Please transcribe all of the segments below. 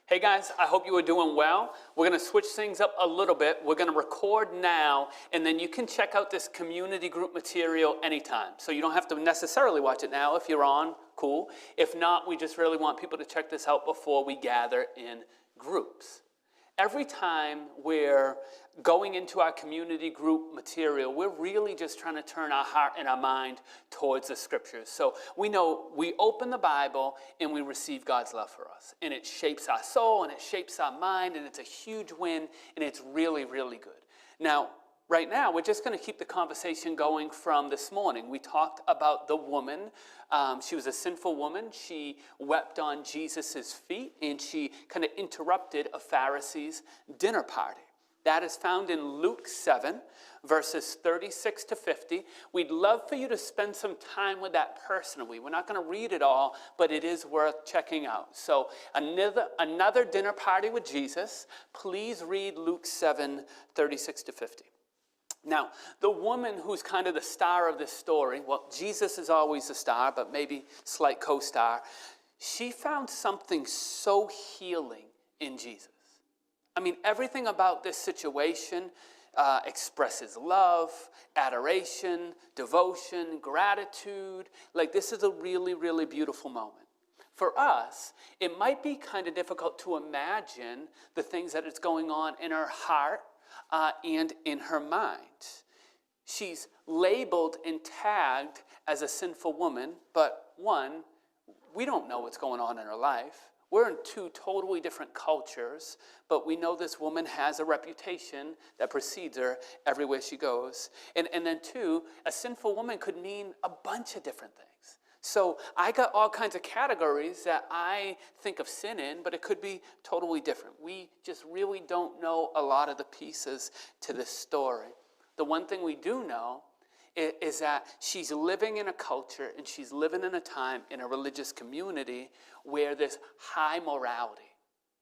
Hey guys, I hope you are doing well. We're going to switch things up a little bit. We're going to record now, and then you can check out this community group material anytime. So you don't have to necessarily watch it now. If you're on, cool. If not, we just really want people to check this out before we gather in groups. Every time we're going into our community group material, we're really just trying to turn our heart and our mind towards the scriptures. So we know we open the Bible and we receive God's love for us. And it shapes our soul and it shapes our mind, and it's a huge win, and it's really, really good. Now, right now, we're just going to keep the conversation going from this morning. We talked about the woman. She was a sinful woman. She wept on Jesus' feet, and she kind of interrupted a Pharisee's dinner party. That is found in Luke 7, verses 36 to 50. We'd love for you to spend some time with that personally. We're not going to read it all, but it is worth checking out. So another dinner party with Jesus. Please read Luke 7, 36 to 50. Now, the woman who's kind of the star of this story, well, Jesus is always the star, but maybe slight co-star, she found something so healing in Jesus. I mean, everything about this situation expresses love, adoration, devotion, gratitude. Like, this is a really, really beautiful moment. For us, it might be kind of difficult to imagine the things that is going on in her heart and in her mind. She's labeled and tagged as a sinful woman, but one, we don't know what's going on in her life. We're in two totally different cultures, but we know this woman has a reputation that precedes her everywhere she goes. And then two, a sinful woman could mean a bunch of different things. So I got all kinds of categories that I think of sin in, but it could be totally different. We just really don't know a lot of the pieces to this story. The one thing we do know is that she's living in a culture and she's living in a time in a religious community where there's high morality.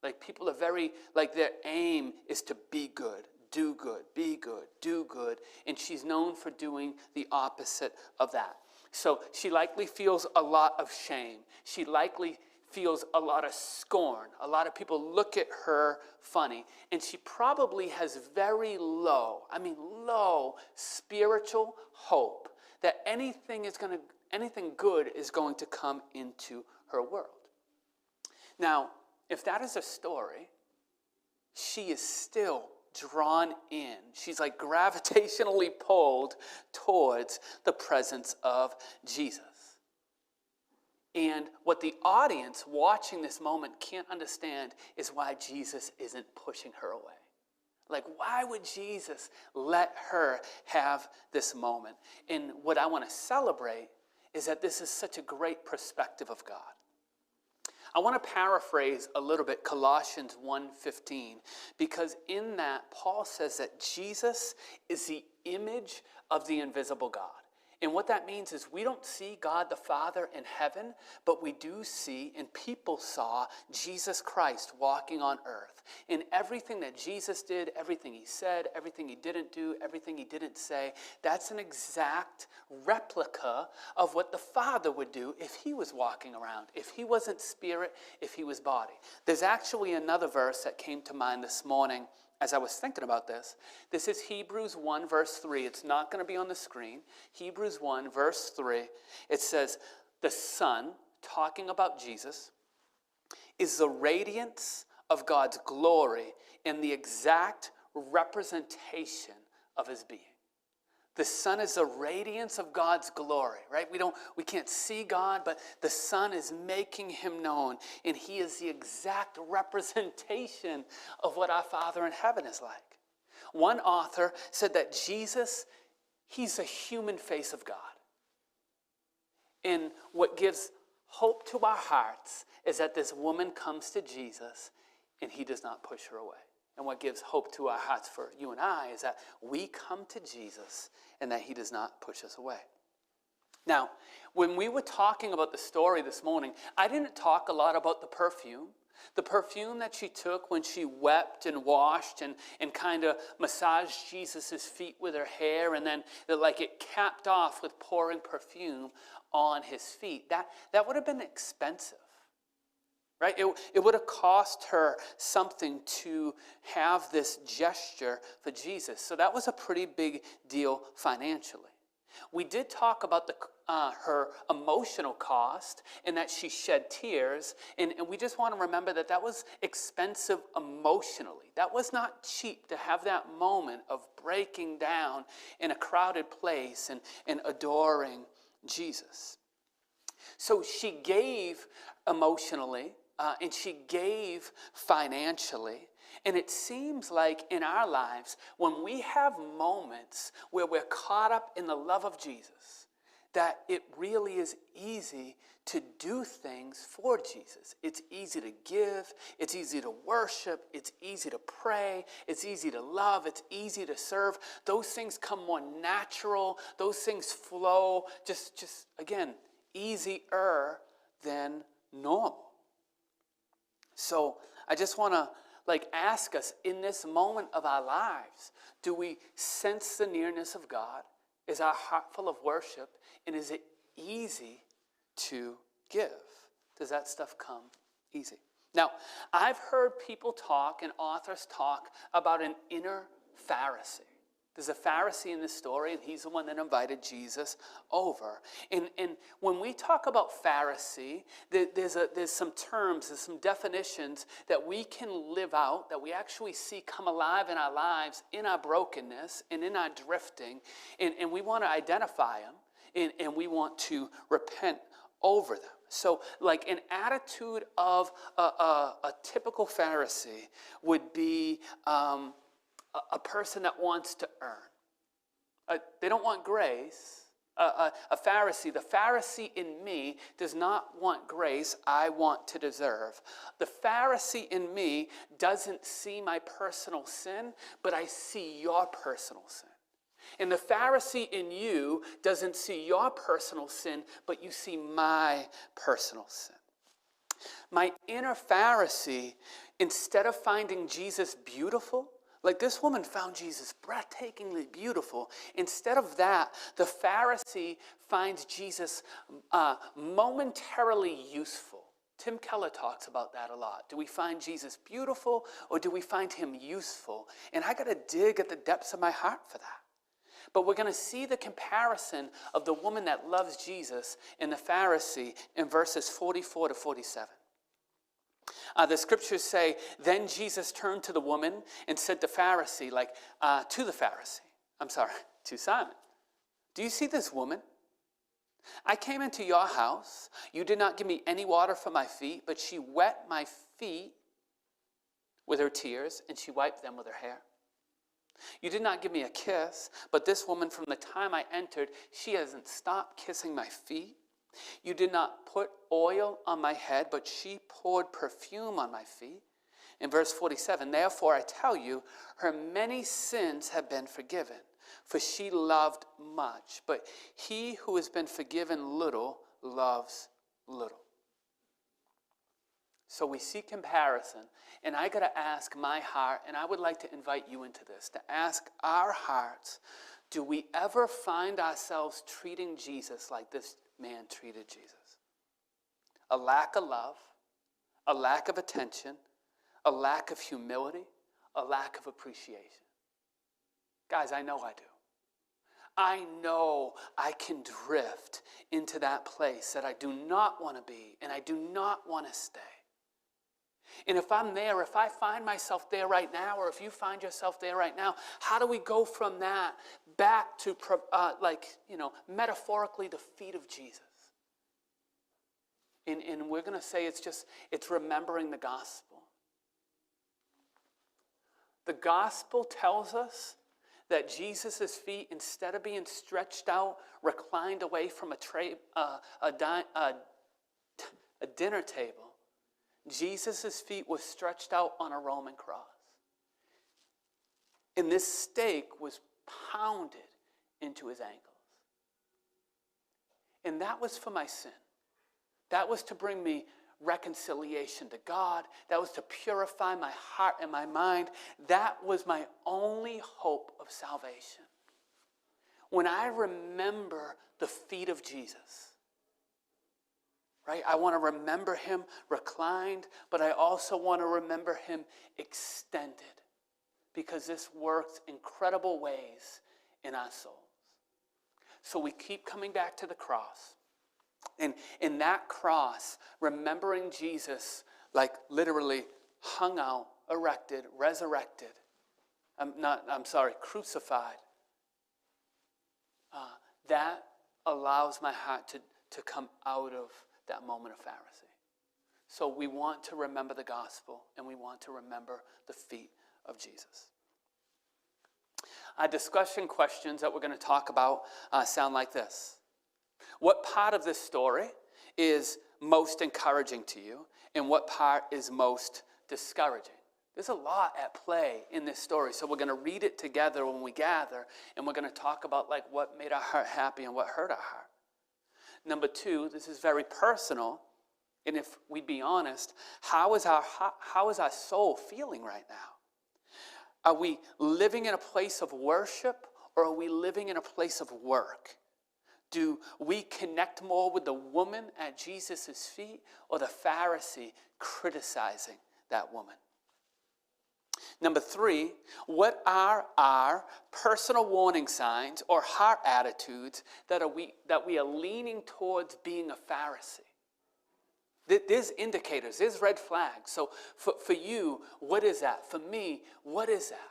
Like, people are very, like, their aim is to be good, do good, be good, do good. And she's known for doing the opposite of that. So she likely feels a lot of shame. She likely feels a lot of scorn. A lot of people look at her funny. And she probably has very low spiritual hope that anything good is going to come into her world. Now, if that is a story, she is still drawn in. She's like gravitationally pulled towards the presence of Jesus. And what the audience watching this moment can't understand is why Jesus isn't pushing her away. Like, why would Jesus let her have this moment? And what I want to celebrate is that this is such a great perspective of God. I want to paraphrase a little bit Colossians 1:15, because in that, Paul says that Jesus is the image of the invisible God. And what that means is we don't see God the Father in heaven, but we do see, and people saw, Jesus Christ walking on earth. And everything that Jesus did, everything he said, everything he didn't do, everything he didn't say, that's an exact replica of what the Father would do if he was walking around, if he wasn't spirit, if he was body. There's actually another verse that came to mind this morning as I was thinking about this. This is Hebrews 1, verse 3. It's not going to be on the screen. Hebrews 1, verse 3. It says, the Son, talking about Jesus, is the radiance of God's glory and the exact representation of his being. The Son is the radiance of God's glory, right? We can't see God, but the Son is making him known, and he is the exact representation of what our Father in heaven is like. One author said that Jesus, he's the human face of God. And what gives hope to our hearts is that this woman comes to Jesus, and he does not push her away. And what gives hope to our hearts for you and I is that we come to Jesus and that he does not push us away. Now, when we were talking about the story this morning, I didn't talk a lot about the perfume. The perfume that she took when she wept and washed and kind of massaged Jesus' feet with her hair, and then it capped off with pouring perfume on his feet. That would have been expensive. right? It would have cost her something to have this gesture for Jesus. So that was a pretty big deal financially. We did talk about her emotional cost and that she shed tears. And we just want to remember that that was expensive emotionally. That was not cheap to have that moment of breaking down in a crowded place and adoring Jesus. So she gave emotionally and she gave financially. And it seems like in our lives, when we have moments where we're caught up in the love of Jesus, that it really is easy to do things for Jesus. It's easy to give, it's easy to worship, it's easy to pray, it's easy to love, it's easy to serve. Those things come more natural, those things flow just again, easier than normal. So I just want to ask us in this moment of our lives, do we sense the nearness of God? Is our heart full of worship? And is it easy to give? Does that stuff come easy? Now, I've heard people talk and authors talk about an inner Pharisee. There's a Pharisee in this story, and he's the one that invited Jesus over. And when we talk about Pharisee, there's some terms, there's some definitions that we can live out, that we actually see come alive in our lives, in our brokenness, and in our drifting. And we want to identify them, and we want to repent over them. So like an attitude of a typical Pharisee would be a person that wants to earn. They don't want grace. A Pharisee, the Pharisee in me does not want grace, I want to deserve. The Pharisee in me doesn't see my personal sin, but I see your personal sin. And the Pharisee in you doesn't see your personal sin, but you see my personal sin. My inner Pharisee, instead of finding Jesus beautiful, like this woman found Jesus breathtakingly beautiful. Instead of that, the Pharisee finds Jesus momentarily useful. Tim Keller talks about that a lot. Do we find Jesus beautiful or do we find him useful? And I got to dig at the depths of my heart for that. But we're going to see the comparison of the woman that loves Jesus and the Pharisee in verses 44 to 47. The scriptures say, then Jesus turned to the woman and said to to Simon, do you see this woman? I came into your house. You did not give me any water for my feet, but she wet my feet with her tears, and she wiped them with her hair. You did not give me a kiss, but this woman from the time I entered, she hasn't stopped kissing my feet. You did not put oil on my head, but she poured perfume on my feet. In verse 47, therefore I tell you, her many sins have been forgiven, for she loved much. But he who has been forgiven little loves little. So we see comparison, and I got to ask my heart, and I would like to invite you into this, to ask our hearts, do we ever find ourselves treating Jesus like this man treated Jesus? A lack of love, a lack of attention, a lack of humility, a lack of appreciation. Guys, I know I do. I know I can drift into that place that I do not want to be and I do not want to stay. And if I'm there, if I find myself there right now, or if you find yourself there right now, how do we go from that back to, metaphorically the feet of Jesus? And we're going to say it's remembering the gospel. The gospel tells us that Jesus' feet, instead of being stretched out, reclined away from a dinner table, Jesus' feet was stretched out on a Roman cross. And this stake was pounded into his ankles. And that was for my sin. That was to bring me reconciliation to God. That was to purify my heart and my mind. That was my only hope of salvation. When I remember the feet of Jesus, right? I want to remember him reclined, but I also want to remember him extended, because this works incredible ways in our souls. So we keep coming back to the cross. And in that cross, remembering Jesus, like literally hung out, erected, resurrected, crucified, that allows my heart to come out of that moment of Pharisee. So we want to remember the gospel, and we want to remember the feet of Jesus. Our discussion questions that we're going to talk about sound like this. What part of this story is most encouraging to you, and what part is most discouraging? There's a lot at play in this story, so we're going to read it together when we gather, and we're going to talk about like what made our heart happy and what hurt our heart. Number two, this is very personal, and if we be honest, how is our soul feeling right now? Are we living in a place of worship, or are we living in a place of work? Do we connect more with the woman at Jesus' feet, or the Pharisee criticizing that woman? Number three, what are our personal warning signs or heart attitudes that we are leaning towards being a Pharisee? There's indicators, there's red flags. So for you, what is that? For me, what is that?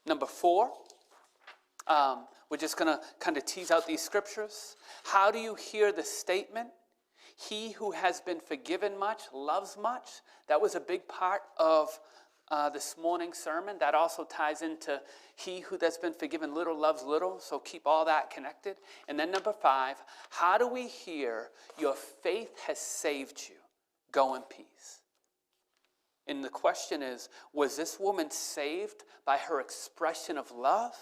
Number four, we're just going to kind of tease out these scriptures. How do you hear the statement, he who has been forgiven much loves much? That was a big part of this morning's sermon. That also ties into he who has been forgiven little loves little. So keep all that connected. And then number five, how do we hear your faith has saved you? Go in peace. And the question is, was this woman saved by her expression of love,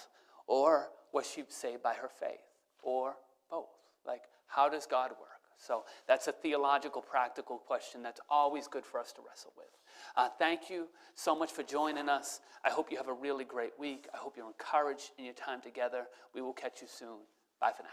or was she saved by her faith, or both? Like, how does God work? So that's a theological, practical question that's always good for us to wrestle with. Thank you so much for joining us. I hope you have a really great week. I hope you're encouraged in your time together. We will catch you soon. Bye for now.